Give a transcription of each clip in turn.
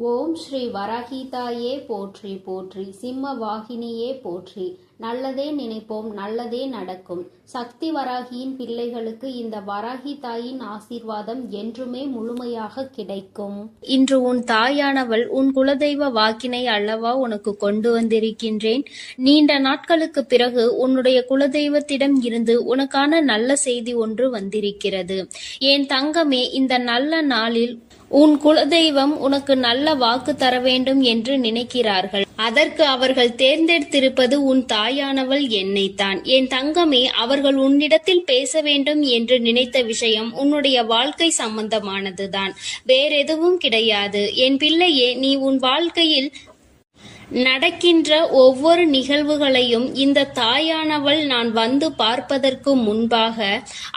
ஓம் ஸ்ரீ வராகிதாயே போற்றி போற்றி, சிம்ம வாகினியே போற்றி. நல்லதே நினைப்போம், நல்லதே நடக்கும். சக்தி வராகியின் பிள்ளைகளுக்கு இந்த வராகி தாயின் ஆசீர்வாதம் என்றுமே முழுமையாக கிடைக்கும். இன்று உன் தாயானவள் உன் குலதெய்வ வாக்கினை அல்லவா உனக்கு கொண்டு வந்திருக்கின்றேன். நீண்ட நாட்களுக்கு பிறகு உன்னுடைய குலதெய்வத்திடம் இருந்து உனக்கான நல்ல செய்தி ஒன்று வந்திருக்கிறது. என் தங்கமே, இந்த நல்ல நாளில் உன் குலதெய்வம் உனக்கு நல்ல வாக்கு தர வேண்டும் என்று நினைக்கிறார்கள். அதற்கு அவர்கள் தேர்ந்தெடுத்திருப்பது உன் தாயானவள் என்னைத்தான். என் தங்கமே, அவர்கள் உன்னிடத்தில் பேச வேண்டும் என்று நினைத்த விஷயம் உன்னுடைய வாழ்க்கை சம்பந்தமானதுதான், வேறெதுவும் கிடையாது. என் பிள்ளையே, நீ உன் வாழ்க்கையில் நடக்கின்ற ஒவ்வொரு நிகழ்வுகளையும் இந்த தாயானவள் நான் வந்து பார்ப்பதற்கு முன்பாக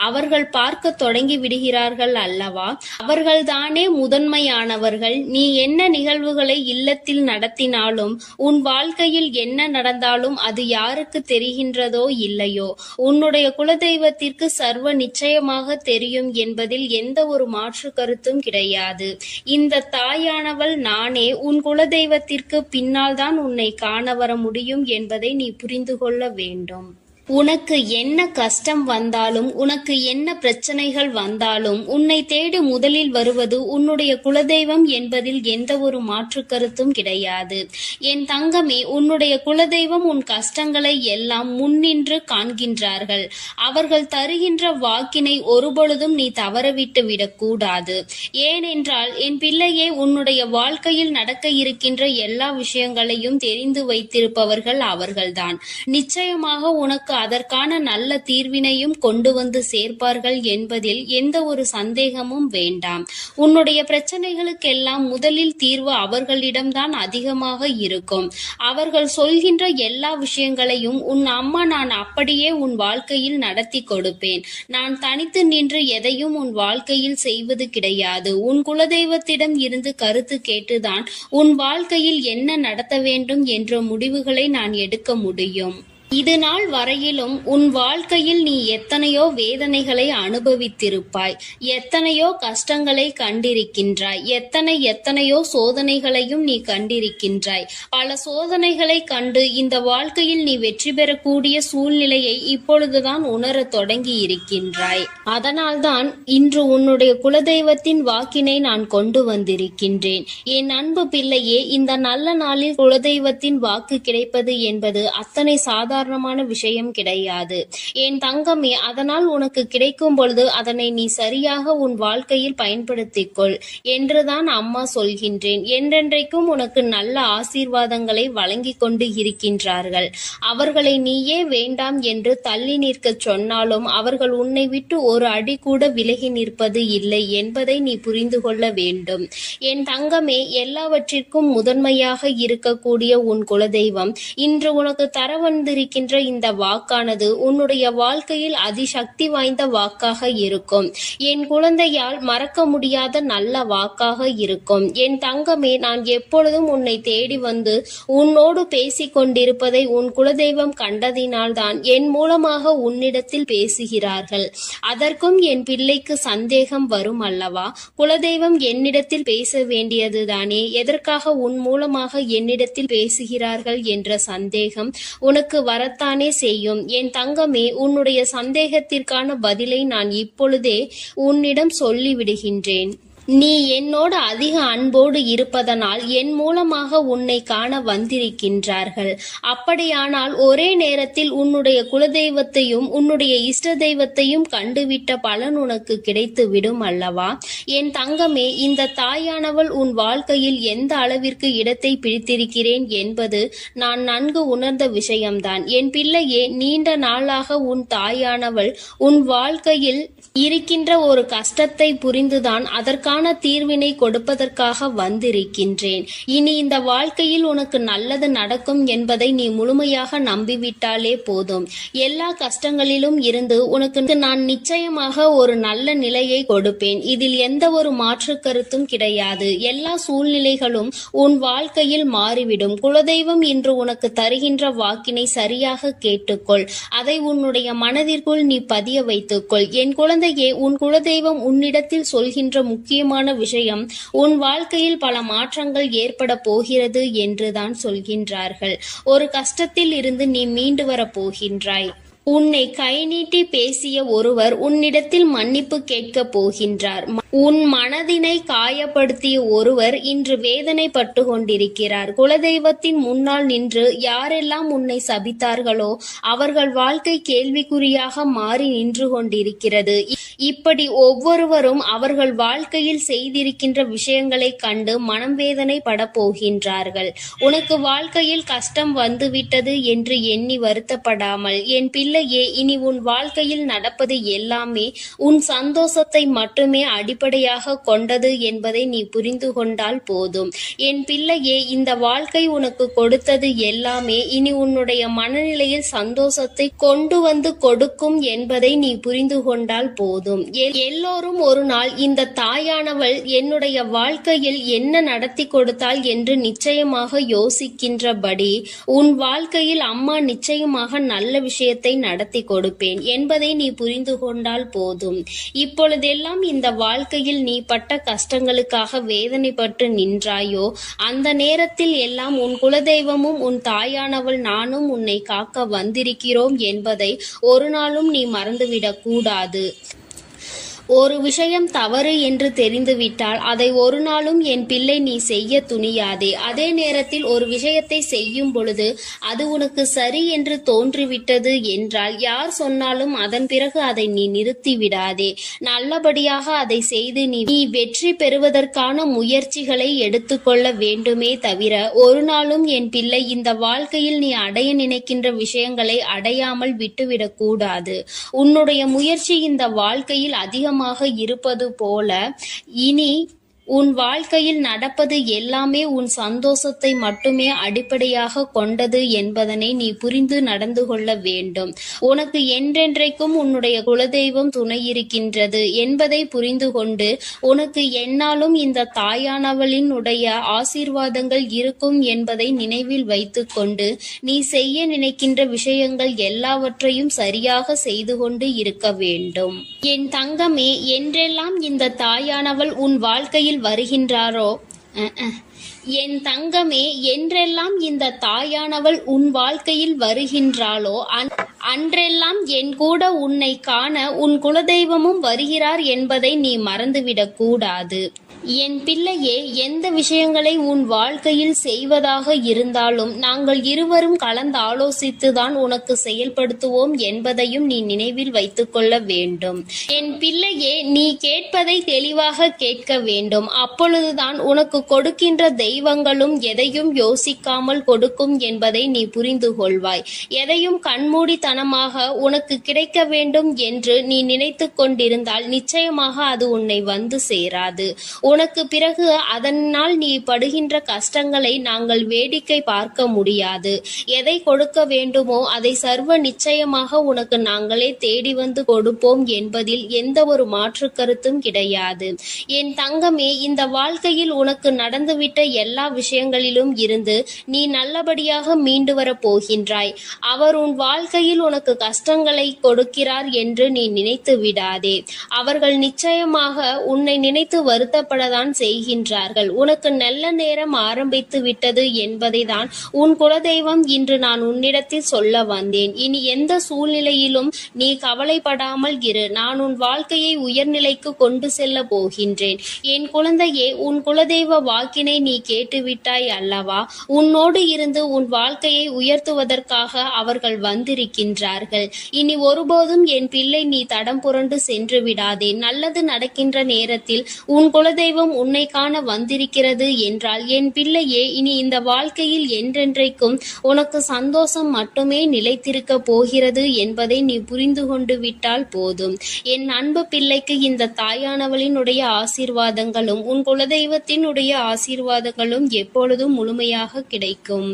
அவர்கள் பார்க்க தொடங்கி விடுகிறார்கள் அல்லவா? அவர்கள்தானே முதன்மையானவர்கள். நீ என்ன நிகழ்வுகளை இல்லத்தில் நடத்தினாலும், உன் வாழ்க்கையில் என்ன நடந்தாலும் அது யாருக்கு தெரிகின்றதோ இல்லையோ, உன்னுடைய குலதெய்வத்திற்கு சர்வ நிச்சயமாக தெரியும் என்பதில் எந்த ஒரு மாற்று கருத்தும் கிடையாது. இந்த தாயானவள் நானே உன் குலதெய்வத்திற்கு பின்னால் தான் உன்னை காண வர முடியும் என்பதை நீ புரிந்து கொள்ள வேண்டும். உனக்கு என்ன கஷ்டம் வந்தாலும், உனக்கு என்ன பிரச்சனைகள் வந்தாலும், உன்னை தேடி முதலில் வருவது உன்னுடைய குலதெய்வம் என்பதில் எந்த ஒரு மாற்று கருத்தும் கிடையாது. என் தங்கமே, உன்னுடைய குலதெய்வம் உன் கஷ்டங்களை எல்லாம் முன்னின்று காண்கின்றார்கள். அவர்கள் தருகின்ற வாக்கினை ஒருபொழுதும் நீ தவறவிட்டு விடக்கூடாது. ஏனென்றால் என் பிள்ளையே, உன்னுடைய வாழ்க்கையில் நடக்க இருக்கின்ற எல்லா விஷயங்களையும் தெரிந்து வைத்திருப்பவர்கள் அவர்கள்தான். நிச்சயமாக உனக்கு அதற்கான நல்ல தீர்வினையும் கொண்டு வந்து சேர்ப்பார்கள் என்பதில் எந்த ஒரு சந்தேகமும் வேண்டாம். உன்னுடைய பிரச்சனைகளுக்கெல்லாம் முதலில் தீர்வு அவர்களிடம்தான் அதிகமாக இருக்கும். அவர்கள் சொல்கின்ற எல்லா விஷயங்களையும் உன் அம்மா நான் அப்படியே உன் வாழ்க்கையில் நடத்தி கொடுப்பேன். நான் தனித்து நின்று எதையும் உன் வாழ்க்கையில் செய்வது கிடையாது. உன் குலதெய்வத்திடம் இருந்து கருத்து கேட்டுதான் உன் வாழ்க்கையில் என்ன நடத்த வேண்டும் என்ற முடிவுகளை நான் எடுக்க முடியும். இது நாள் வரையிலும் உன் வாழ்க்கையில் நீ எத்தனையோ வேதனைகளை அனுபவித்திருப்பாய், எத்தனையோ கஷ்டங்களை கண்டிருக்கின்றாய், எத்தனையோ சோதனைகளையும் நீ கண்டிருக்கின்றாய். பல சோதனைகளை கண்டு இந்த வாழ்க்கையில் நீ வெற்றி பெறக்கூடிய சூழ்நிலையை இப்பொழுதுதான் உணரத் தொடங்கி இருக்கின்றாய். அதனால்தான் இன்று உன்னுடைய குலதெய்வத்தின் வாக்கினை நான் கொண்டு வந்திருக்கின்றேன். என் அன்பு பிள்ளையே, இந்த நல்ல நாளில் குலதெய்வத்தின் வாக்கு கிடைப்பது என்பது அத்தனை சாதாரண விஷயம் கிடையாது. என் தங்கமே, அதனால் உனக்கு கிடைக்கும் பொழுது அதனை நீ சரியாக உன் வாழ்க்கையில் பயன்படுத்திக் கொள் என்றுதான் அம்மா சொல்கின்றேன். என்றென்றைக்கும் உனக்கு நல்ல ஆசீர்வாதங்களை வழங்கி கொண்டு இருக்கின்றார்கள். அவர்களை நீயே வேண்டாம் என்று தள்ளி நிற்க சொன்னாலும் அவர்கள் உன்னை விட்டு ஒரு அடி கூட விலகி நிற்பது இல்லை என்பதை நீ புரிந்து கொள்ள வேண்டும். என் தங்கமே, எல்லாவற்றிற்கும் முதன்மையாக இருக்கக்கூடிய உன் குலதெய்வம் இன்று உனக்கு தர வந்திருக்கின்ற இந்த வாக்கானது உன்னுடைய வாழ்க்கையில் அதிசக்தி வாய்ந்த வாக்காக இருக்கும். என் குழந்தையால் மறக்க முடியாத நல்ல வாக்காக இருக்கும். என் தங்கமே, நான் எப்பொழுதும் உன்னை தேடி வந்து உன்னோடு பேசிக் கொண்டிருப்பதை உன் குலதெய்வம் கண்டதினால்தான் என் மூலமாக உன்னிடத்தில் பேசுகிறார்கள். அதற்கும் என் பிள்ளைக்கு சந்தேகம் வரும் அல்லவா? குலதெய்வம் என்னிடத்தில் பேச வேண்டியதுதானே, எதற்காக உன் மூலமாக என்னிடத்தில் பேசுகிறார்கள் என்ற சந்தேகம் உனக்கு வரத்தானே செய்யும். என் தங்கமே, உன்னுடைய சந்தேகத்திற்கான பதிலை நான் இப்பொழுதே உன்னிடம் சொல்லிவிடுகின்றேன். நீ என்னோடு அதிக அன்போடு இருப்பதனால் என் மூலமாக உன்னை காண வந்திருக்கின்றார்கள். அப்படியானால் ஒரே நேரத்தில் உன்னுடைய குலதெய்வத்தையும் உன்னுடைய இஷ்ட தெய்வத்தையும் கண்டுவிட்ட பலன் உனக்கு கிடைத்து விடும் அல்லவா? என் தங்கமே, இந்த தாயானவள் உன் வாழ்க்கையில் எந்த அளவிற்கு இடத்தை பிடித்திருக்கிறேன் என்பது நான் நன்கு உணர்ந்த விஷயம்தான். என் பிள்ளையே, நீண்ட நாளாக உன் தாயானவள் உன் வாழ்க்கையில் இருக்கின்ற ஒரு கஷ்டத்தை புரிந்துதான் அதற்கான தீர்வினை கொடுப்பதற்காக வந்திருக்கின்றேன். இனி இந்த வாழ்க்கையில் உனக்கு நல்லது நடக்கும் என்பதை நீ முழுமையாக நம்பிவிட்டாலே போதும். எல்லா கஷ்டங்களிலும் இருந்து உனக்கு நான் நிச்சயமாக ஒரு நல்ல நிலையை கொடுப்பேன். இதில் எந்த ஒரு மாற்று கருத்தும் கிடையாது. எல்லா சூழ்நிலைகளும் உன் வாழ்க்கையில் மாறிவிடும். குலதெய்வம் இன்று உனக்கு தருகின்ற வாக்கினை சரியாக கேட்டுக்கொள். அதை உன்னுடைய மனதிற்குள் நீ பதிய வைத்துக்கொள். என் குழந்தையே, உன் குலதெய்வம் உன்னிடத்தில் சொல்கின்ற முக்கிய முக்கியமான விஷயம், உன் வாழ்க்கையில் பல மாற்றங்கள் ஏற்பட போகிறது என்றுதான் சொல்கின்றார்கள். ஒரு கஷ்டத்தில் இருந்து நீ மீண்டு வரப் போகின்றாய். உன்னை கை நீட்டி பேசிய ஒருவர் உன்னிடத்தில் மன்னிப்பு கேட்கப் போகின்றார். உன் மனதினை காயப்படுத்திய ஒருவர் இன்று வேதனைப்பட்டு கொண்டிருக்கிறார். குலதெய்வத்தின் முன்னால் நின்று யாரெல்லாம் உன்னை சபித்தார்களோ அவர்கள் வாழ்க்கை கேள்விக்குறியாக மாறி நின்று கொண்டிருக்கிறது. இப்படி ஒவ்வொருவரும் அவர்கள் வாழ்க்கையில் செய்திருக்கின்ற விஷயங்களை கண்டு மனம் வேதனைப்பட போகின்றார்கள். உனக்கு வாழ்க்கையில் கஷ்டம் வந்துவிட்டது என்று எண்ணி வருத்தப்படாமல், என் பிள்ளையே, இனி உன் வாழ்க்கையில் நடப்பது எல்லாமே உன் சந்தோஷத்தை மட்டுமே அடிப்படையாக கொண்டது என்பதை நீ புரிந்து கொண்டால் போதும். என் பிள்ளையே, இந்த வாழ்க்கை உனக்கு கொடுத்தது எல்லாமே இனி உன்னுடைய மனநிலையில் சந்தோஷத்தை கொண்டு வந்து கொடுக்கும் என்பதை நீ புரிந்து கொண்டால் போதும். எல்லோரும் ஒரு நாள் இந்த தாயானவள் என்னுடைய வாழ்க்கையில் என்ன நடத்தி கொடுத்தாள் என்று நிச்சயமாக யோசிக்கின்றபடி உன் வாழ்க்கையில் அம்மா நிச்சயமாக நல்ல விஷயத்தை நடத்தி கொடுப்பேன் என்பதை நீ புரிந்து கொண்டால் போதும். இப்பொழுதெல்லாம் இந்த வாழ்க்கையில் நீ பட்ட கஷ்டங்களுக்காக வேதனைப்பட்டு நின்றாயோ, அந்த நேரத்தில் எல்லாம் உன் குலதெய்வமும் உன் தாயானவள் நானும் உன்னை காக்க வந்திருக்கிறோம் என்பதை ஒரு நாளும் நீ மறந்துவிடக் கூடாது. ஒரு விஷயம் தவறு என்று தெரிந்துவிட்டால் அதை ஒரு நாளும் என் பிள்ளை நீ செய்ய துணியாதே. அதே நேரத்தில் ஒரு விஷயத்தை செய்யும் பொழுது அது உனக்கு சரி என்று தோன்றிவிட்டது என்றால் யார் சொன்னாலும் அதன் பிறகு அதை நீ நிறுத்தி விடாதே. நல்லபடியாக அதை செய்து நீ வெற்றி பெறுவதற்கான முயற்சிகளை எடுத்துக்கொள்ள வேண்டுமே தவிர ஒரு நாளும் என் பிள்ளை இந்த வாழ்க்கையில் நீ அடைய நினைக்கின்ற விஷயங்களை அடையாமல் விட்டுவிடக் கூடாது. உன்னுடைய முயற்சி இந்த வாழ்க்கையில் அதிகமாக இருப்பது போல இனி உன் வாழ்க்கையில் நடப்பது எல்லாமே உன் சந்தோஷத்தை மட்டுமே அடிப்படையாக கொண்டது என்பதனை நீ புரிந்து நடந்து கொள்ள வேண்டும். உனக்கு என்றென்றைக்கும் உன்னுடைய குலதெய்வம் துணை இருக்கின்றது என்பதை புரிந்து கொண்டு உனக்கு எந்நாளும் இந்த தாயானவளினுடைய ஆசீர்வாதங்கள் இருக்கும் என்பதை நினைவில் வைத்துக் கொண்டு நீ செய்ய நினைக்கின்ற விஷயங்கள் எல்லாவற்றையும் சரியாக செய்து கொண்டு இருக்க வேண்டும். என் தங்கமே, என்றெல்லாம் இந்த தாயானவள் உன் வாழ்க்கையில் வருகின்றாரோ என் தங்கமே, என்றெல்லாம் இந்த தாயானவள் உன் வாழ்க்கையில் வருகின்றாளோ அன்றெல்லாம் என் கூட உன்னை காண உன் குலதெய்வமும் வருகிறார் என்பதை நீ மறந்துவிடக் கூடாது. என் பிள்ளையே, எந்த விஷயங்களை உன் வாழ்க்கையில் செய்வதாக இருந்தாலும் நாங்கள் இருவரும் கலந்து ஆலோசித்துதான் உனக்கு செயல்படுத்துவோம் என்பதையும் நீ நினைவில் வைத்துக் கொள்ள வேண்டும். என் பிள்ளையே, நீ கேட்பதை தெளிவாக கேட்க வேண்டும். அப்பொழுதுதான் உனக்கு கொடுக்கின்ற தெய்வங்களும் எதையும் யோசிக்காமல் கொடுக்கும் என்பதை நீ புரிந்து கொள்வாய். எதையும் கண்மூடித்தனமாக உனக்கு கிடைக்க வேண்டும் என்று நீ நினைத்து கொண்டிருந்தால் நிச்சயமாக அது உன்னை வந்து சேராது. உனக்கு பிறகு அதனால் நீ படுகின்ற கஷ்டங்களை நாங்கள் வேடிக்கை பார்க்க முடியாது. எதை கொடுக்க வேண்டுமோ அதை சர்வ நிச்சயமாக உனக்கு நாங்களே தேடி வந்து கொடுப்போம் என்பதில் எந்த ஒரு மாற்று கருத்தும் கிடையாது. என் தங்கமே, இந்த வாழ்க்கையில் உனக்கு நடந்துவிட்ட எல்லா விஷயங்களிலும் இருந்து நீ நல்லபடியாக மீண்டு வரப் போகின்றாய். அவர் உன் வாழ்க்கையில் உனக்கு கஷ்டங்களை கொடுக்கிறார் என்று நீ நினைத்து விடாதே. அவர்கள் நிச்சயமாக உன்னை நினைத்து வருத்தப்பட தான் செய்கின்றார்கள். உனக்கு நல்ல நேரம் ஆரம்பித்து விட்டது என்பதை தான் உன் குலதெய்வம் இன்று நான் உன்னிடத்தில் சொல்ல வந்தேன். இனி எந்த சூழ்நிலையிலும் நீ கவலைப்படாமல் இரு. நான் உன் வாழ்க்கையை உயர்நிலைக்கு கொண்டு செல்ல போகின்றேன். என் குழந்தையே, உன் குலதெய்வ வாக்கினை நீ கேட்டுவிட்டாய் அல்லவா? உன்னோடு இருந்து உன் வாழ்க்கையை உயர்த்துவதற்காக அவர்கள் வந்திருக்கின்றார்கள். இனி ஒருபோதும் என் பிள்ளை நீ தடம் புரண்டு சென்று விடாதே. நல்லது நடக்கின்ற நேரத்தில் உன் குலதெய்வம் உன்னை காண வந்திருக்கிறது என்றால் என் பிள்ளையே, இனி இந்த வாழ்க்கையில் என்றென்றைக்கும் உனக்கு சந்தோஷம் மட்டுமே நிலைத்திருக்க போகிறது என்பதை நீ புரிந்து கொண்டு விட்டால் போதும். என் அன்பு பிள்ளைக்கு இந்த தாயானவளினுடைய ஆசீர்வாதங்களும் உன் குலதெய்வத்தினுடைய ஆசீர்வாதங்களும் எப்பொழுதும் முழுமையாக கிடைக்கும்.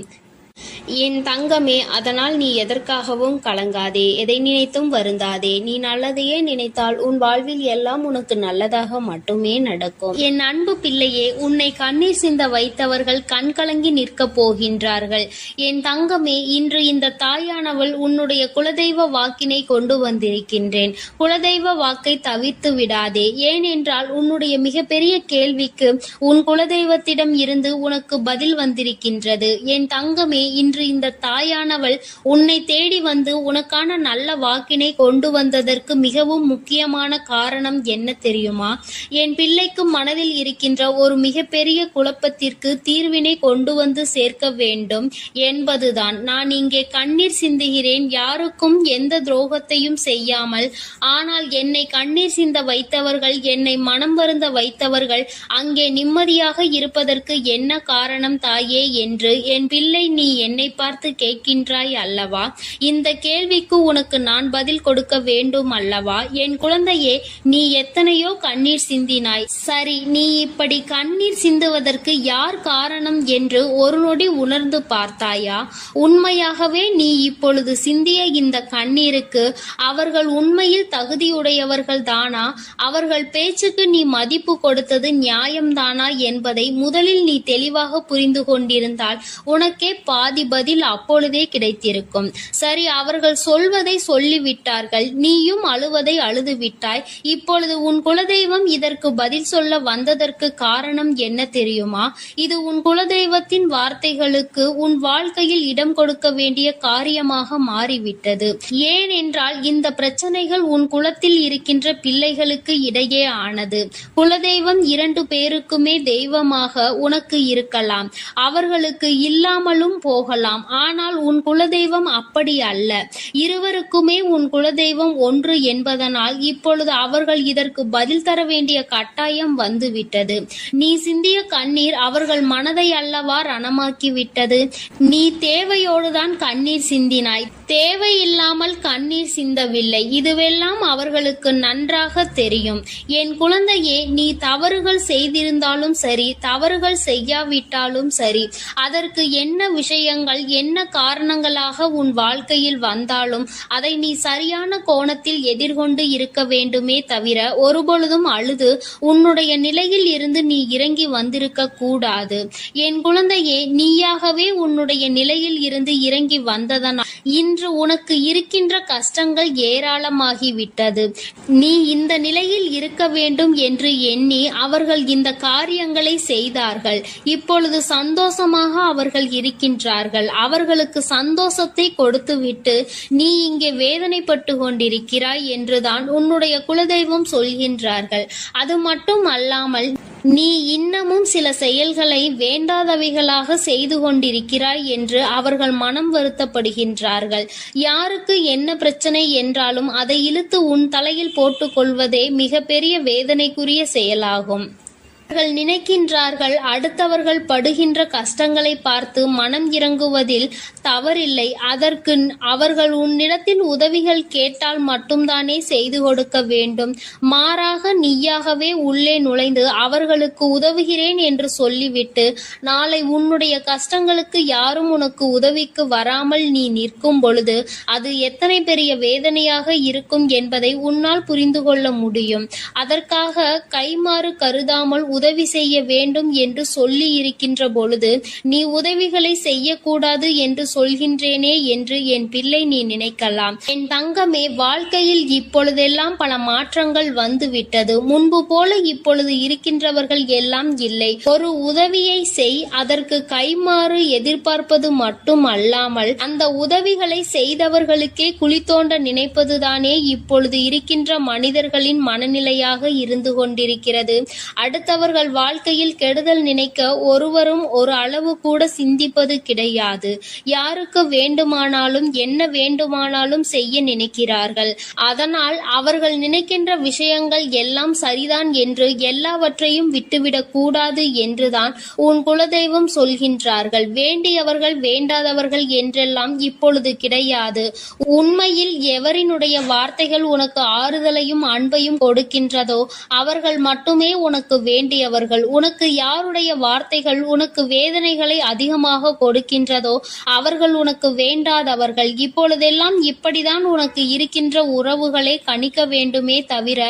என் தங்கமே, அதனால் நீ எதற்காகவும் கலங்காதே, எதை நினைத்தும் வருந்தாதே. நீ நல்லதையே நினைத்தால் உன் வாழ்வில் எல்லாம் உனக்கு நல்லதாக மட்டுமே நடக்கும். என் அன்பு பிள்ளையே, உன்னை கண்ணீர் சிந்த வைத்தவர்கள் கண்கலங்கி நிற்கப் போகின்றார்கள். என் தங்கமே, இன்று இந்த தாயானவள் உன்னுடைய குலதெய்வ வாக்கினை கொண்டு வந்திருக்கின்றேன். குலதெய்வ வாக்கை தவிர்த்து விடாதே. ஏனென்றால் உன்னுடைய மிகப்பெரிய கேள்விக்கு உன் குலதெய்வத்திடம் இருந்து உனக்கு பதில் வந்திருக்கின்றது. என் தங்கமே, இன்று இந்த தாயானவள் உன்னை தேடி வந்து உனக்கான நல்ல வாக்கினை கொண்டு வந்ததற்கு மிகவும் முக்கியமான காரணம் என்ன தெரியுமா? என் பிள்ளைக்கு மனதில் இருக்கின்ற ஒரு மிகப்பெரிய குழப்பத்திற்கு தீர்வினை கொண்டு வந்து சேர்க்க வேண்டும் என்பதுதான். நான் இங்கே கண்ணீர் சிந்துகிறேன், யாருக்கும் எந்த துரோகத்தையும் செய்யாமல். ஆனால் என்னை கண்ணீர் சிந்த வைத்தவர்கள், என்னை மனம் வருந்த வைத்தவர்கள் அங்கே நிம்மதியாக இருப்பதற்கு என்ன காரணம் தாயே என்று என் பிள்ளை நீ என்னை பார்த்து கேட்கின்றாய் அல்லவா? இந்த கேள்விக்கு உனக்கு நான் பதில் கொடுக்க வேண்டும் அல்லவா? என் குழந்தையே, நீ எத்தனையோ கண்ணீர் சிந்தினாய். சரி, நீ இப்படி கண்ணீர் சிந்துவதற்கு யார் காரணம் என்று ஒரு நொடி உணர்ந்து பார்த்தாயா? உண்மையாகவே நீ இப்பொழுது சிந்திய இந்த கண்ணீருக்கு அவர்கள் உண்மையில் தகுதியுடையவர்கள் தானா? அவர்கள் பேச்சுக்கு நீ மதிப்பு கொடுத்தது நியாயம்தானா என்பதை முதலில் நீ தெளிவாக புரிந்து கொண்டிருந்தால் உனக்கே பாதி பதில் அப்பொழுதே கிடைத்திருக்கும். சரி, அவர்கள் சொல்வதை சொல்லிவிட்டார்கள், நீயும் அழுவதை அழுது விட்டாய். இப்பொழுது உன் குலதெய்வம் இதற்கு பதில் சொல்ல வந்ததற்கு காரணம் என்ன தெரியுமா? இது உன் குலதெய்வத்தின் வார்த்தைகளுக்கு உன் வாழ்க்கையில் இடம் கொடுக்க வேண்டிய காரியமாக மாறிவிட்டது. ஏனென்றால் இந்த பிரச்சனைகள் உன் குலத்தில் இருக்கின்ற பிள்ளைகளுக்கு இடையே ஆனது. குலதெய்வம் 2 பேருக்குமே தெய்வமாக உனக்கு இருக்கலாம், அவர்களுக்கு இல்லாமலும் போகலாம். ஆனால் உன் குலதெய்வம் அப்படி அல்ல. இருவருக்குமே உன் குலதெய்வம் ஒன்று என்பதனால் இப்பொழுது அவர்கள் இதற்கு பதில் தர வேண்டிய கட்டாயம் வந்துவிட்டது. நீ சிந்திய கண்ணீர் அவர்கள் மனதை அல்லவா ரணமாக்கிவிட்டது. நீ தேவையோடுதான் கண்ணீர் சிந்தினாய், தேவையில்லாமல் கண்ணீர் சிந்தவில்லை. இதுவெல்லாம் அவர்களுக்கு நன்றாக தெரியும். என் குழந்தையே, நீ தவறுகள் செய்திருந்தாலும் சரி, தவறுகள் செய்யாவிட்டாலும் சரி, அதற்கு என்ன விஷயங்கள் என்ன காரணங்களாக உன் வாழ்க்கையில் வந்தாலும் அதை நீ சரியான கோணத்தில் எதிர்கொண்டு இருக்க வேண்டுமே தவிர ஒருபொழுதும் அழுது உன்னுடைய நிலையில் இருந்து நீ இறங்கி வந்திருக்க கூடாது. என் குழந்தையே, நீயாகவே உன்னுடைய நிலையில் இருந்து இறங்கி வந்ததனால் இன்று உனக்கு இருக்கின்ற கஷ்டங்கள் ஏராளமாகிவிட்டது. நீ இந்த நிலையில் இருக்க வேண்டும் என்று எண்ணி அவர்கள் இந்த காரியங்களை செய்தார்கள். இப்பொழுது சந்தோஷமாக அவர்கள் இருக்கின்றார்கள். அவர்களுக்கு சந்தோஷத்தை கொடுத்துவிட்டு நீ இங்கே வேதனைப்பட்டு கொண்டிருக்கிறாய் என்றுதான் உன்னுடைய குலதெய்வம் சொல்கின்றார்கள். அது மட்டும் அல்லாமல் நீ இன்னமும் சில செயல்களை வேண்டாதவைகளாக செய்து கொண்டிருக்கிறாய் என்று அவர்கள் மனம் வருத்தப்படுகின்றார்கள். யாருக்கு என்ன பிரச்சனை என்றாலும் அதை இழுத்து உன் தலையில் போட்டுக் கொள்வதே மிகப்பெரிய வேதனைக்குரிய செயலாகும். அவர்கள் நினைக்கின்றார்கள், அடுத்தவர்கள் படுகின்ற கஷ்டங்களை பார்த்து மனம் இறங்குவதில் தவறில்லை. அதற்கு அவர்கள் உன்னிடத்தில் உதவிகள் கேட்டால் மட்டும்தானே செய்து கொடுக்க வேண்டும். மாறாக நீயாகவே உள்ளே நுழைந்து அவர்களுக்கு உதவுகிறேன் என்று சொல்லிவிட்டு நாளை உன்னுடைய கஷ்டங்களுக்கு யாரும் உனக்கு உதவிக்கு வராமல் நீ நிற்கும் பொழுது அது எத்தனை பெரிய வேதனையாக இருக்கும் என்பதை உன்னால் புரிந்து கொள்ள முடியும். அதற்காக கைமாறு கருதாமல் உதவி செய்ய வேண்டும் என்று சொல்லி இருக்கின்ற பொழுது நீ உதவிகளை செய்யக்கூடாது என்று சொல்கின்றேனே என்று என் பிள்ளை நீ நினைக்கலாம். என் தங்கமே, வாழ்க்கையில் இப்பொழுதெல்லாம் பல மாற்றங்கள் வந்துவிட்டது. முன்பு போல இப்பொழுது இருக்கின்றவர்கள் எல்லாம் இல்லை. ஒரு உதவியை செய், அதற்கு கைமாறு எதிர்பார்ப்பது மட்டும் அல்லாமல் அந்த உதவிகளை செய்தவர்களுக்கே குழி தோண்ட நினைப்பதுதானே இப்பொழுது இருக்கின்ற மனிதர்களின் மனநிலையாக இருந்து கொண்டிருக்கிறது. அடுத்தவர்கள் வாழ்க்கையில் கெடுதல் நினைக்க ஒருவரும் ஒரு அளவு கூட சிந்திப்பது கிடையாது. யாருக்கு வேண்டுமானாலும் என்ன வேண்டுமானாலும் செய்ய நினைக்கிறார்கள். அதனால் அவர்கள் நினைக்கின்ற விஷயங்கள் எல்லாம் சரிதான் என்று எல்லாவற்றையும் விட்டுவிடக் கூடாது என்றுதான் உன் குலதெய்வம் சொல்கின்றார்கள். வேண்டியவர்கள் வேண்டாதவர்கள் என்றெல்லாம் இப்பொழுது கிடையாது. உண்மையில் எவரினுடைய வார்த்தைகள் உனக்கு ஆறுதலையும் அன்பையும் கொடுக்கின்றதோ அவர்கள் மட்டுமே உனக்கு வேண்டிய யாருடையவர்கள், உனக்கு யாருடைய வார்த்தைகள் உனக்கு வேதனைகளை அதிகமாக கொடுக்கின்றதோ அவர்கள் உனக்கு வேண்டாதவர்கள். இப்பொழுதெல்லாம் இப்படிதான் உனக்கு இருக்கின்ற உறவுகளை கணிக்க வேண்டுமே தவிர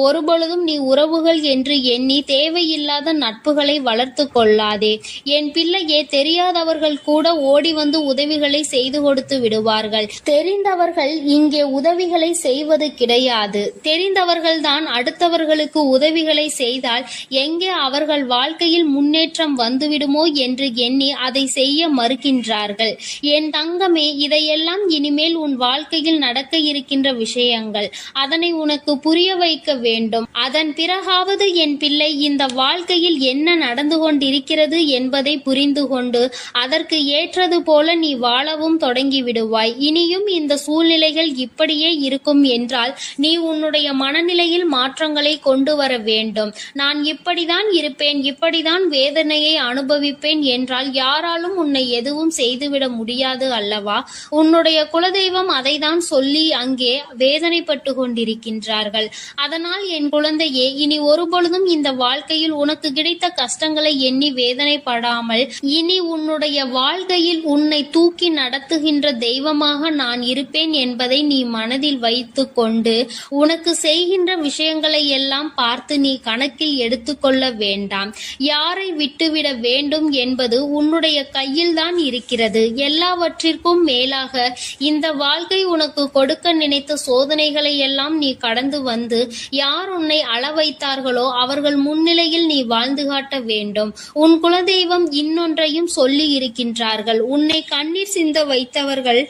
ஒருபொழுதும் நீ உறவுகள் என்று எண்ணி தேவையில்லாத நட்புகளை வளர்த்து கொள்ளாதே. என் பிள்ளையே, தெரியாதவர்கள் கூட ஓடி வந்து உதவிகளை செய்து கொடுத்து விடுவார்கள். தெரிந்தவர்கள் இங்கே உதவிகளை செய்வது கிடையாது. தெரிந்தவர்கள்தான் அடுத்தவர்களுக்கு உதவிகளை செய்தால் எங்கே அவர்கள் வாழ்க்கையில் முன்னேற்றம் வந்துவிடுமோ என்று எண்ணி அதை செய்ய மறுக்கின்றார்கள். என் தங்கமே, இதையெல்லாம் இனிமேல் உன் வாழ்க்கையில் நடக்க இருக்கின்ற விஷயங்கள். அதனை உனக்கு புரிய வைக்க வேண்டும். அதன் பிறகாவது என் பிள்ளை இந்த வாழ்க்கையில் என்ன நடந்து கொண்டிருக்கிறது என்பதை புரிந்து கொண்டு அதற்கு ஏற்றது போல நீ வாழவும் தொடங்கி விடுவாய். இனியும் இந்த சூழ்நிலைகள் இப்படியே இருக்கும் என்றால் நீ உன்னுடைய மனநிலையில் மாற்றங்களை கொண்டு வர வேண்டும். நான் இப்படிதான் இருப்பேன், இப்படிதான் வேதனையை அனுபவிப்பேன் என்றால் யாராலும் உன்னை எதுவும் செய்துவிட முடியாது அல்லவா? உன்னுடைய குலதெய்வம் அதை தான் சொல்லி அங்கே வேதனைப்பட்டு கொண்டிருக்கின்றார்கள். அதனால் என் குழந்தையே, இனி ஒருபொழுதும் இந்த வாழ்க்கையில் உனக்கு கிடைத்த கஷ்டங்களை எண்ணி வேதனைப்படாமல் இனி உன்னுடைய வாழ்க்கையில் உன்னை தூக்கி நடத்துகின்ற தெய்வமாக நான் இருப்பேன் என்பதை நீ மனதில் வைத்து கொண்டு உனக்கு செய்கின்ற விஷயங்களை எல்லாம் பார்த்து நீ கணக்கில் எடுத்துக்கொள்ள வேண்டாம். யாரை விட்டுவிட வேண்டும் என்பது உன்னுடைய கையில் தான் இருக்கிறது. எல்லாவற்றிற்கும் மேலாக இந்த வாழ்க்கை உனக்கு கொடுக்க நினைத்த சோதனைகளை எல்லாம் நீ கடந்து வந்து யார் உன்னை அள வைத்தார்களோ அவர்கள் முன்னிலையில் நீ வாழ்ந்து காட்ட வேண்டும். உன் குலதெய்வம் இன்னொன்றையும் சொல்லி இருக்கின்றார்கள். உன்னை கண்ணீர் சிந்த வைத்தவர்கள்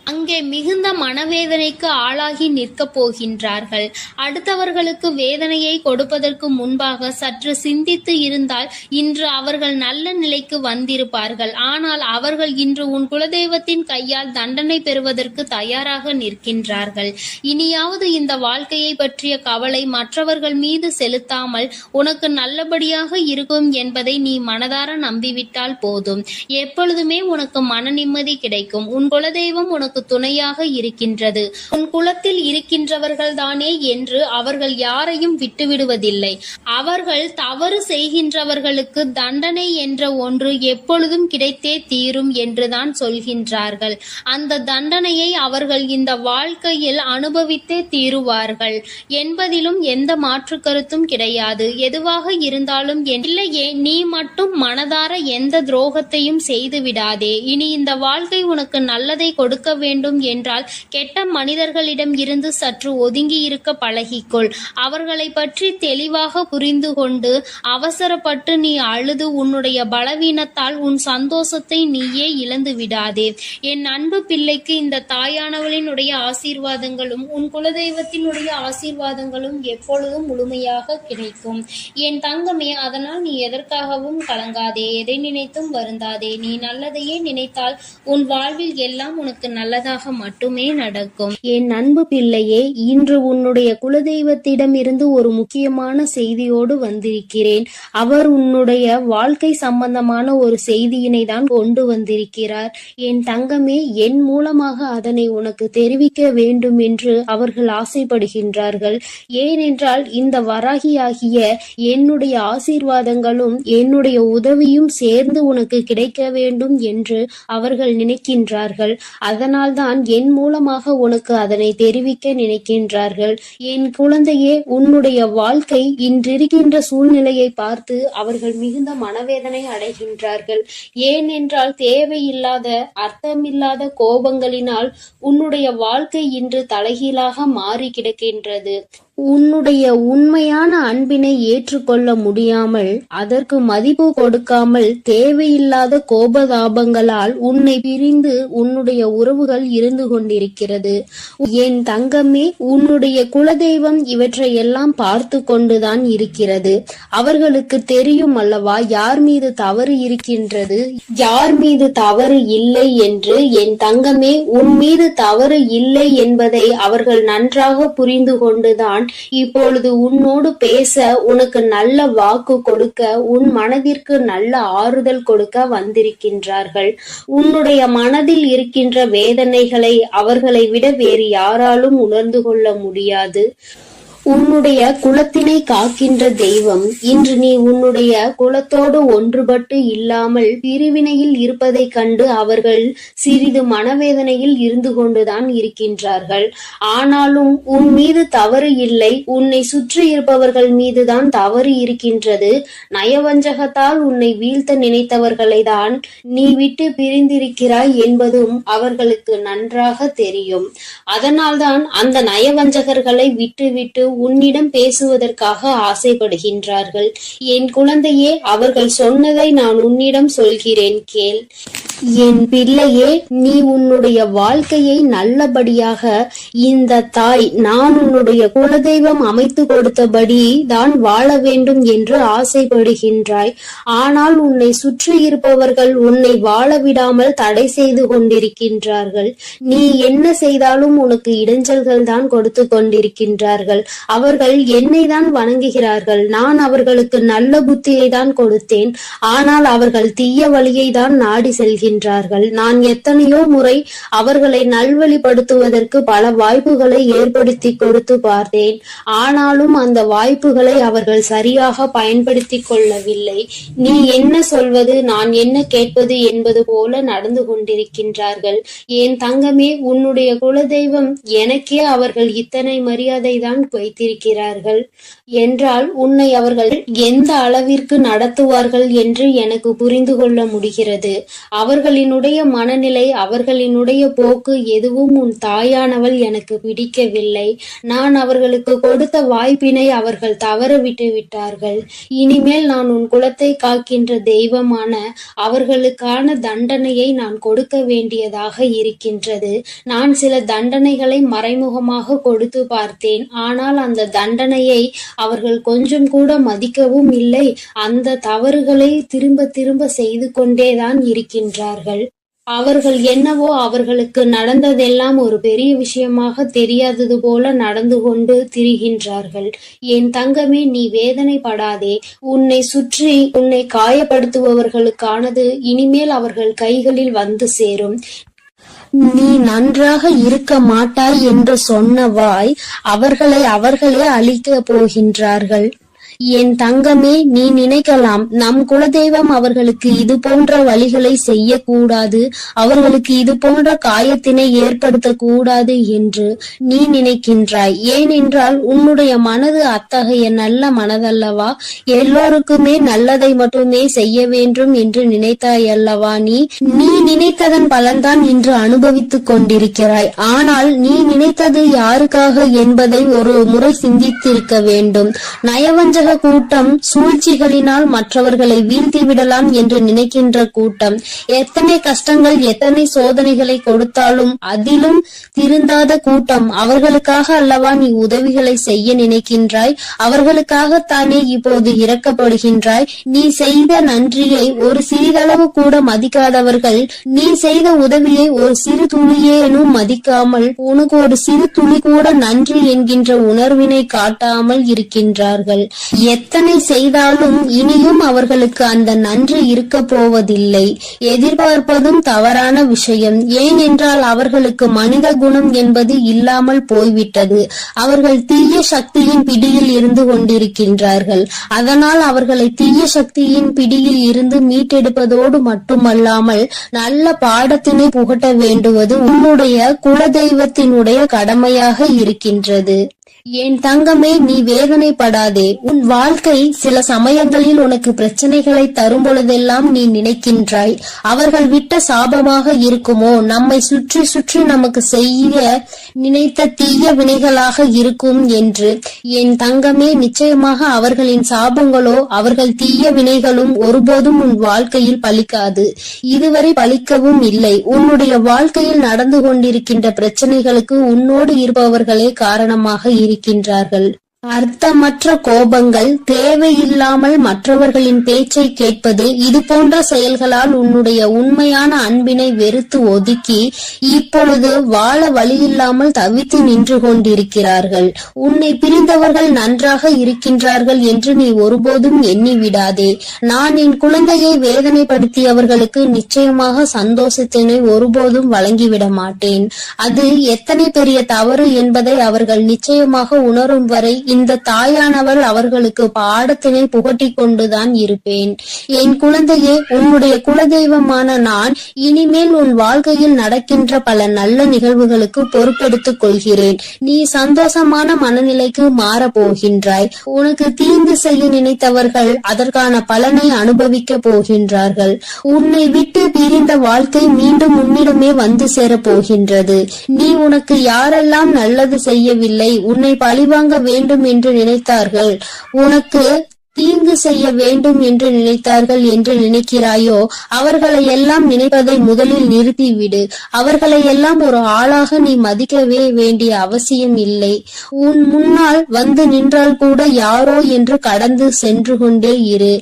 அங்கே மிகுந்த மனவேதனைக்கு ஆளாகி நிற்கப் போகின்றார்கள். அடுத்தவர்களுக்கு வேதனையை கொடுப்பதற்கு முன்பாக சற்று சிந்தித்து இருந்தால் இன்று அவர்கள் நல்ல நிலைக்கு வந்திருப்பார்கள். ஆனால் அவர்கள் இன்று உன் குலதெய்வத்தின் கையால் தண்டனை பெறுவதற்கு தயாராக நிற்கின்றார்கள். இனியாவது இந்த வாழ்க்கையை பற்றிய கவலை மற்றவர்கள் மீது செலுத்தாமல் உனக்கு நல்லபடியாக இருக்கும் என்பதை நீ மனதார நம்பிவிட்டால் போதும். எப்பொழுதுமே உனக்கு மன நிம்மதி கிடைக்கும். உன் குலதெய்வம் உனக்கு துணையாக இருக்கின்றது. உன் குலத்தில் இருக்கின்றவர்கள் தானே என்று அவர்கள் யாரையும் விட்டுவிடுவதில்லை. அவர்கள் தவறு செய்கின்றவர்களுக்கு தண்டனை என்ற ஒன்று எப்பொழுதும் கிடைத்தே தீரும் என்றுதான் சொல்கின்றார்கள். அந்த தண்டனையை அவர்கள் இந்த வாழ்க்கையில் அனுபவித்தே தீருவார்கள் என்பதிலும் எந்த மாற்று கருத்தும் கிடையாது. எதுவாக இருந்தாலும் இல்லையே, நீ மட்டும் மனதார எந்த துரோகத்தையும் செய்து விடாதே. இனி இந்த வாழ்க்கை உனக்கு நல்லதை கொடுக்க வேண்டும் என்றால் கெட்ட மனிதர்களிடம் இருந்து சற்று ஒதுங்கி இருக்க பழகிக்கொள். அவர்களை பற்றி தெளிவாக புரிந்து கொண்டு அவசரப்பட்டு நீ அழுது உன்னுடைய பலவீனத்தால் உன் சந்தோஷத்தை நீயே இழந்து விடாதே. என் அன்பு பிள்ளைக்கு இந்த தாயானவளினுடைய ஆசீர்வாதங்களும் உன் குலதெய்வத்தினுடைய ஆசீர்வாதங்களும் எப்பொழுதும் முழுமையாக கிடைக்கும். என் தங்கமே, அதனால் நீ எதற்காகவும் கலங்காதே, எதை நினைத்தும் வருந்தாதே. நீ நல்லதையே நினைத்தால் உன் வாழ்வில் எல்லாம் உனக்கு நல்லதாக மட்டுமே நடக்கும். என் அன்பு பிள்ளையே, இன்று உன்னுடைய குலதெய்வத்திடம் இருந்து ஒரு முக்கியமான செய்தியோடு வந்திருக்கிறேன். அவர் உன்னுடைய வாழ்க்கை சம்பந்தமான ஒரு செய்தியினை தான் கொண்டு வந்திருக்கிறார். என் தங்கமே, என் மூலமாக அதனை உனக்கு தெரிவிக்க வேண்டும் என்று அவர்கள் ஆசைப்படுகின்றார்கள். ஏனென்றால் இந்த வராகியாகிய என்னுடைய ஆசீர்வாதங்களும் என்னுடைய உதவியும் சேர்ந்து உனக்கு கிடைக்க வேண்டும் என்று அவர்கள் நினைக்கின்றார்கள். அதனால் தான் என் மூலமாக உனக்கு அதனை தெரிவிக்க நினைக்கின்றார்கள். என் குழந்தையே, உன்னுடைய வாழ்க்கை இன்றிருக்கின்ற சூழ்நிலையை பார்த்து அவர்கள் மிகுந்த மனவேதனை அடைகின்றார்கள். ஏனென்றால் தேவையில்லாத அர்த்தமில்லாத கோபங்களினால் உன்னுடைய வாழ்க்கை இன்று தலைகீழாக மாறி கிடக்கின்றது. உன்னுடைய உண்மையான அன்பினை ஏற்றுக்கொள்ள முடியாமல் அதற்கு மதிப்பு கொடுக்காமல் தேவையில்லாத கோபதாபங்களால் உன்னை பிரிந்து உன்னுடைய உறவுகள் இருந்து கொண்டிருக்கிறது. என் தங்கமே, உன்னுடைய குலதெய்வம் இவற்றை எல்லாம் பார்த்து கொண்டுதான் இருக்கிறது. அவர்களுக்கு தெரியும் அல்லவா யார் மீது தவறு இருக்கின்றது, யார் மீது தவறு இல்லை என்று. என் தங்கமே, உன் மீது தவறு இல்லை என்பதை அவர்கள் நன்றாக புரிந்து கொண்டுதான் இப்பொழுது உன்னோடு பேச, உனக்கு நல்ல வாக்கு கொடுக்க, உன் மனதிற்கு நல்ல ஆறுதல் கொடுக்க வந்திருக்கின்றார்கள். உன்னுடைய மனதில் இருக்கின்ற வேதனைகளை அவர்களை விட வேறு யாராலும் உணர்ந்து கொள்ள முடியாது. உன்னுடைய குலத்தினை காக்கின்ற தெய்வம் இன்று நீ உன்னுடைய குலத்தோடு ஒன்றுபட்டு இல்லாமல் பிரிவினையில் இருப்பதைக் கண்டு அவர்கள் சிறிது மனவேதனையில் இருந்து கொண்டுதான் இருக்கின்றார்கள். ஆனாலும் உன் மீது தவறு இல்லை, உன்னை சுற்றி இருப்பவர்கள் மீதுதான் தவறு இருக்கின்றது. நயவஞ்சகத்தால் உன்னை வீழ்த்த நினைத்தவர்களை தான் நீ விட்டு பிரிந்திருக்கிறாய் என்பதும் அவர்களுக்கு நன்றாக தெரியும். அதனால்தான் அந்த நயவஞ்சகர்களை விட்டுவிட்டு உன்னிடம் பேசுவதற்காக ஆசைப்படுகின்றார்கள். என் குழந்தையே, அவர்கள் சொன்னதை நான் உன்னிடம் சொல்கிறேன், கேள். என் பிள்ளையே, நீ உன்னுடைய வாழ்க்கையை நல்லபடியாக இந்த தாய் நான் உன்னுடைய குலதெய்வம் அமைத்து கொடுத்தபடி தான் வாழ வேண்டும் என்று ஆசைப்படுகின்றாய். ஆனால் உன்னை சுற்றி இருப்பவர்கள் உன்னை வாழ விடாமல் தடை செய்து கொண்டிருக்கின்றார்கள். நீ என்ன செய்தாலும் உனக்கு இடைஞ்சல்கள் தான் கொடுத்து கொண்டிருக்கின்றார்கள். அவர்கள் என்னை தான் வணங்குகிறார்கள். நான் அவர்களுக்கு நல்ல புத்தியை தான் கொடுத்தேன். ஆனால் அவர்கள் தீய வழியை தான் நாடி செல்கிறார்கள். நான் எத்தனையோ முறை அவர்களை நல்வழிப்படுத்துவதற்கு பல வாய்ப்புகளை ஏற்படுத்தி கொடுத்து பார்த்தேன். ஆனாலும் அந்த வாய்ப்புகளை அவர்கள் சரியாக பயன்படுத்திக் கொள்ளவில்லை. நீ என்ன சொல்வது, நான் என்ன கேட்பது என்பது போல நடந்து கொண்டிருக்கின்றார்கள். என் தங்கமே, உன்னுடைய குலதெய்வம் எனக்கே அவர்கள் இத்தனை மரியாதை தான் வைத்திருக்கிறார்கள் என்றால் உன்னை அவர்கள் எந்த அளவிற்கு நடத்துவார்கள் என்று எனக்கு புரிந்து கொள்ள முடிகிறது. அவர்களினுடைய மனநிலை, அவர்களினுடைய போக்கு எதுவும் உன் தாயானவள் எனக்கு பிடிக்கவில்லை. நான் அவர்களுக்கு கொடுத்த வாய்ப்பினை அவர்கள் தவற விட்டு விட்டார்கள். இனிமேல் நான் உன் குலத்தை காக்கின்ற தெய்வமான அவர்களுக்கான தண்டனையை நான் கொடுக்க வேண்டியதாக இருக்கின்றது. நான் சில தண்டனைகளை மறைமுகமாக கொடுத்து பார்த்தேன். ஆனால் அந்த தண்டனையை அவர்கள் கொஞ்சம் கூட மதிக்கவும் இல்லை. அந்த தவறுகளை திரும்ப திரும்ப செய்து கொண்டேதான் இருக்கின்றார்கள். அவர்கள் என்னவோ அவர்களுக்கு நடந்ததெல்லாம் ஒரு பெரிய விஷயமாக தெரியாதது போல நடந்து கொண்டு திரிகின்றார்கள். என் தங்கமே, நீ வேதனைப்படாதே. உன்னை சுற்றி உன்னை காயப்படுத்துபவர்களுக்கானது இனிமேல் அவர்கள் கைகளில் வந்து சேரும். நீ நன்றாக இருக்க மாட்டாய் என்று சொன்ன வாய் அவர்களே அழிக்க போகின்றார்கள். என் தங்கமே, நீ நினைக்கலாம் நம் குலதெய்வம் அவர்களுக்கு இது போன்ற வழிகளை செய்யக்கூடாது, அவர்களுக்கு இது போன்ற காயத்தினை ஏற்படுத்த கூடாது என்று நீ நினைக்கின்றாய். ஏனென்றால் உன்னுடைய மனது அத்தகைய நல்ல மனதல்லவா? எல்லோருக்குமே நல்லதை மட்டுமே செய்ய வேண்டும் என்று நினைத்தாய் அல்லவா? நீ நினைத்ததன் பலன்தான் இன்று அனுபவித்துக் கொண்டிருக்கிறாய். ஆனால் நீ நினைத்தது யாருக்காக என்பதை ஒரு முறை சிந்தித்திருக்க வேண்டும். நயவஞ்சக கூட்டம் சூழ்ச்சிகளினால் மற்றவர்களை வீழ்த்தி விடலாம் என்று நினைக்கின்ற கூட்டம். எத்தனை கஷ்டங்கள், எத்தனை சோதனைகளை கொடுத்தாலும் அதிலும் திருந்தாத கூட்டம். அவர்களுக்காக அல்லவா நீ உதவிகளை செய்ய நினைக்கின்றாய்? அவர்களுக்காகத்தானே இப்போது இறக்கப்படுகின்றாய்? நீ செய்த நன்றியை ஒரு சிறிதளவு கூட மதிக்காதவர்கள் நீ செய்த உதவியை ஒரு சிறு துளியேனும் மதிக்காமல் உனக்கு ஒரு சிறு துளி கூட நன்றி என்கின்ற உணர்வினை காட்டாமல் இருக்கின்றார்கள். எத்தனை செய்தாலும் இனியும் அவர்களுக்கு அந்த நன்றி இருக்க போவதில்லை. எதிர்பார்ப்பதும் தவறான விஷயம். ஏனென்றால் அவர்களுக்கு மனித குணம் என்பது இல்லாமல் போய்விட்டது. அவர்கள் தீய சக்தியின் பிடியில் இருந்து கொண்டிருக்கின்றார்கள். அதனால் அவர்களை தீய சக்தியின் பிடியில் இருந்து மீட்டெடுப்பதோடு மட்டுமல்லாமல் நல்ல பாடத்தினை புகட்ட வேண்டுவது உன்னுடைய குலதெய்வத்தினுடைய கடமையாக இருக்கின்றது. என் தங்கமே, நீ வேதனைப்படாதே. உன் வாழ்க்கை சில சமயங்களில் உனக்கு பிரச்சனைகளை தரும் பொழுதெல்லாம் நீ நினைக்கின்றாய், அவர்கள் விட்ட சாபமாக இருக்குமோ, நம்மை சுற்றி சுற்றி நமக்கு செய்ய நினைத்த தீய வினைகளாக இருக்கும் என்று. என் தங்கமே, நிச்சயமாக அவர்களின் சாபங்களோ அவர்கள் தீய வினைகளும் ஒருபோதும் உன் வாழ்க்கையில் பலிக்காது. இதுவரை பலிக்கவும் இல்லை. உன்னுடைய வாழ்க்கையில் நடந்து கொண்டிருக்கின்ற பிரச்சனைகளுக்கு உன்னோடு இருப்பவர்களே காரணமாக இருக்கின்றார்கள். அர்த்தமற்ற கோபங்கள், தேவையில்லாமல் மற்றவர்களின் பேச்சை கேட்பது, இது போன்ற செயல்களால் உன்னுடைய உண்மையான அன்பினை வெறுத்து ஒதுக்கி இப்பொழுது வாழ வழியில்லாமல் தவித்து நின்று கொண்டிருக்கிறார்கள். உன்னை பிரிந்தவர்கள் நன்றாக இருக்கின்றார்கள் என்று நீ ஒருபோதும் எண்ணி விடாதே. நான் என் குழந்தையை வேதனைப்படுத்தியவர்களுக்கு நிச்சயமாக சந்தோஷத்தினை ஒருபோதும் வழங்கிவிட மாட்டேன். அது எத்தனை பெரிய தவறு என்பதை அவர்கள் நிச்சயமாக உணரும் வரை இந்த தாயானவள் அவர்களுக்கு பாடத்தினை புகட்டி கொண்டுதான் இருப்பேன். என் குழந்தையே, உன்னுடைய குலதெய்வமான நான் இனிமேல் உன் வாழ்க்கையில் நடக்கின்ற பல நல்ல நிகழ்வுகளுக்கு பொறுப்பெடுத்துக் கொள்கிறேன். நீ சந்தோஷமான மனநிலைக்கு மாற போகின்றாய். உனக்கு தீங்கு செய்ய நினைத்தவர்கள் அதற்கான பலனை அனுபவிக்க போகின்றார்கள். உன்னை விட்டு பிரிந்த வாழ்க்கை மீண்டும் உன்னிடமே வந்து சேர போகின்றது. நீ உனக்கு யாரெல்லாம் நல்லது செய்யவில்லை, உன்னை பழிவாங்க வேண்டும் என்று நினைத்தார்கள், உனக்கு தீங்கு செய்ய வேண்டும் என்று நினைத்தார்கள் என்று நினைக்கிறாயோ, அவர்களை எல்லாம் நினைப்பதை முதலில் நிறுத்திவிடு. அவர்களை எல்லாம் ஒரு ஆளாக நீ மதிக்கவே வேண்டிய அவசியம் இல்லை. உன் முன்னால் வந்து நின்றால் கூட யாரோ என்று கடந்து சென்று கொண்டே இரு.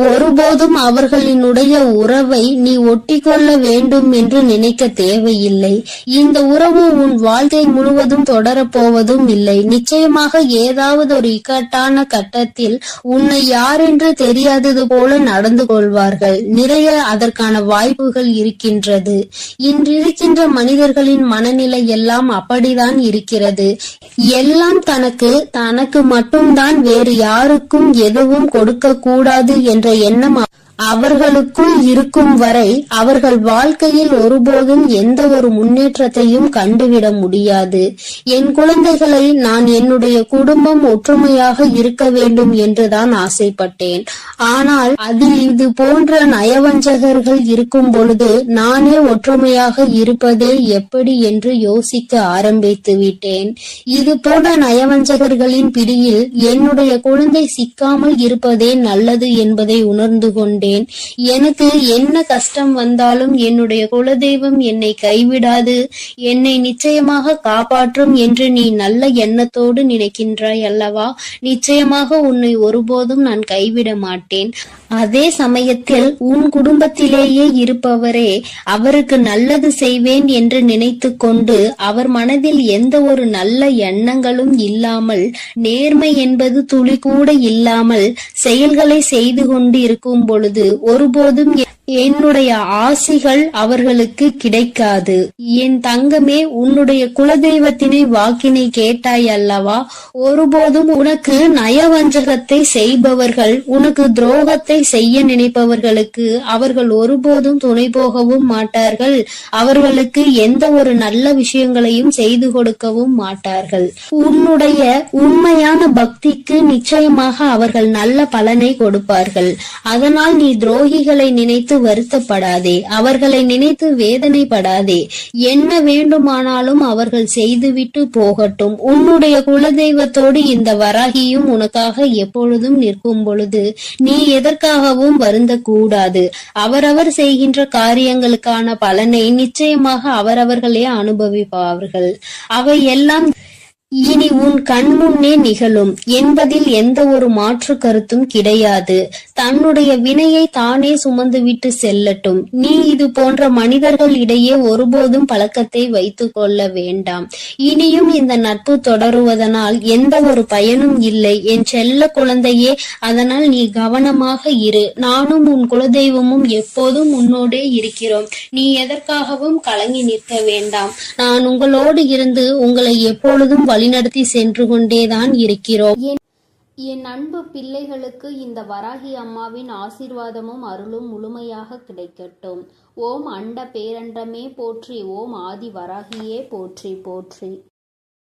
ஒருபோதும் அவர்களினுடைய உறவை நீ ஒட்டிக்கொள்ள வேண்டும் என்று நினைக்க தேவையில்லை. இந்த உறவு உன் வாழ்க்கை முழுவதும் தொடரப்போவதும் இல்லை. நிச்சயமாக ஏதாவது ஒரு இக்கட்டான கட்டத்தில் உன்னை யார் என்று தெரியாதது போல நடந்து கொள்வார்கள். நிறைய அதற்கான வாய்ப்புகள் இருக்கின்றது. இன்றிருக்கின்ற மனிதர்களின் மனநிலை எல்லாம் அப்படிதான் இருக்கிறது. எல்லாம் தனக்கு மட்டும்தான், வேறு யாருக்கும் எதுவும் கொடுக்க கூடாது என்ற எண்ணம் அவர்களுக்குள் இருக்கும் வரை அவர்கள் வாழ்க்கையில் ஒருபோதும் எந்த ஒரு முன்னேற்றத்தையும் கண்டுவிட முடியாது. என் குழந்தைகளை நான் என்னுடைய குடும்பம் ஒற்றுமையாக இருக்க வேண்டும் என்றுதான் ஆசைப்பட்டேன். ஆனால் அதில் இது போன்ற நயவஞ்சகர்கள் இருக்கும் பொழுது நானே ஒற்றுமையாக இருப்பதே எப்படி என்று யோசிக்க ஆரம்பித்து விட்டேன். இது போன்ற நயவஞ்சகர்களின் பிடியில் என்னுடைய குழந்தை சிக்காமல் இருப்பதே நல்லது என்பதை உணர்ந்து கொண்டேன். எனக்கு என்ன கஷ்டம் வந்தாலும் என்னுடைய குலதெய்வம் என்னை கைவிடாது, என்னை நிச்சயமாக காப்பாற்றும் என்று நீ நல்ல எண்ணத்தோடு நினைக்கின்றாய் அல்லவா? நிச்சயமாக உன்னை ஒருபோதும் நான் கைவிட மாட்டேன். அதே சமயத்தில் உன் குடும்பத்திலேயே இருப்பவரே அவருக்கு நல்லது செய்வேன் என்று நினைத்து கொண்டு அவர் மனதில் எந்த ஒரு நல்ல எண்ணங்களும் இல்லாமல், நேர்மை என்பது துளி கூட இல்லாமல் செயல்களை செய்து கொண்டு இருக்கும் பொழுது ஒருபோதும் என்னுடைய ஆசிகள் அவர்களுக்கு கிடைக்காது. என் தங்கமே, உன்னுடைய குலதெய்வத்தினை வாக்கினை கேட்டாய் அல்லவா? ஒருபோதும் உனக்கு நயவஞ்சகத்தை செய்பவர்கள், உனக்கு துரோகத்தை செய்ய நினைப்பவர்களுக்கு அவர்கள் ஒருபோதும் துணை போகவும் மாட்டார்கள். அவர்களுக்கு எந்த ஒரு நல்ல விஷயங்களையும் செய்து கொடுக்கவும் மாட்டார்கள். உன்னுடைய உண்மையான பக்திக்கு நிச்சயமாக அவர்கள் நல்ல பலனை கொடுப்பார்கள். அதனால் நீ துரோகிகளை நினைத்து வருத்தப்படாதே, அவர்களை நினைத்து வேதனைப்படாதே. என்ன வேண்டுமானாலும் அவர்கள் செய்துவிட்டு போகட்டும். உன்னுடைய குலதெய்வத்தோடு இந்த வராகியும் உனக்காக எப்பொழுதும் நிற்கும் பொழுது நீ எதற்காகவும் வருந்தக்கூடாது. அவரவர் செய்கின்ற காரியங்களுக்கான பலனை நிச்சயமாக அவரவர்களே அனுபவிப்பார்கள். அவை எல்லாம் இனி உன் கண் முன்னே நிகழும் என்பதில் எந்த ஒரு மாற்று கருத்தும் கிடையாது. தன்னுடைய வினையை தானே சுமந்துவிட்டு செல்லட்டும். நீ இது போன்ற மனிதர்கள் இடையே ஒருபோதும் பழக்கத்தை வைத்துக் கொள்ள வேண்டாம். இனியும் இந்த நட்பு தொடருவதனால் எந்த ஒரு பயனும் இல்லை என் செல்ல குழந்தையே. அதனால் நீ கவனமாக இரு. நானும் உன் குலதெய்வமும் எப்போதும் உன்னோடே இருக்கிறோம். நீ எதற்காகவும் கலங்கி நிற்க வேண்டாம். நான் உங்களோடு இருந்து உங்களை எப்பொழுதும் வழிநடத்தி சென்று கொண்டேதான் இருக்கிறோம். என் அன்பு பிள்ளைகளுக்கு இந்த வராகி அம்மாவின் ஆசீர்வாதமும் அருளும் முழுமையாக கிடைக்கட்டும். ஓம் அண்ட பேரண்டமே போற்றி, ஓம் ஆதி வராகியே போற்றி போற்றி.